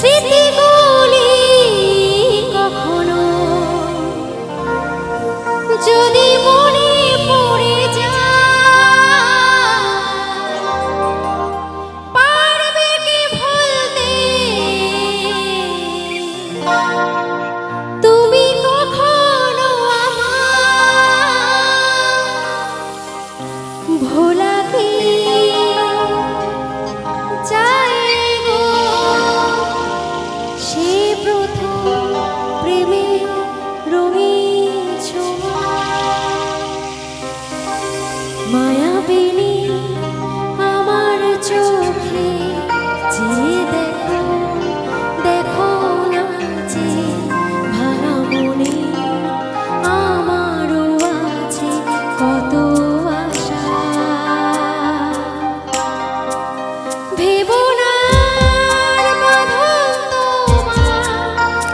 স্মৃতিগুলি কখনো যদি মনে পড়ে যায়, পারবে কি ভুলতে তুমি কখনো আমার ভোলা কি মায়াবিনী আমার চোখে চেয়ে দেখো, দেখো না যে ভাঙা মনে আমারও আছে কত আশা। ভেবো না বাঁধন তোমার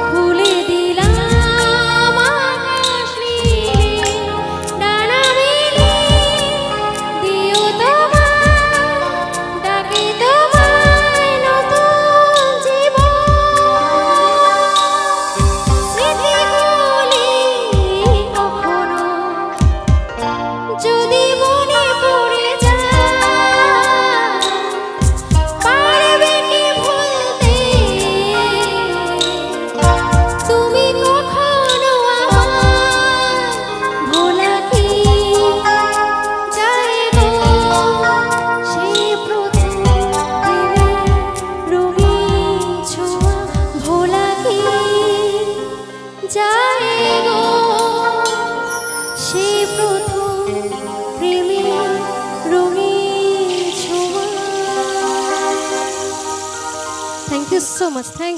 খুলে দিলাম আকাশ নীলে, ডানা মেলে দিও তোমার ডাকে তোমায় নতুন জীবন। স্মৃতিগুলি কখনো যদি মনে পড়ে যায়, পারবে কি ভুলতে তুমি কখনো আমার ভোলা কি যায় গো সে প্রথম প্রেমের রঙিন ছোঁয়া। ভোলা কি যায় গো সে প্রথম প্রেমের রঙিন ছোঁয়া। Thank you so much. Thank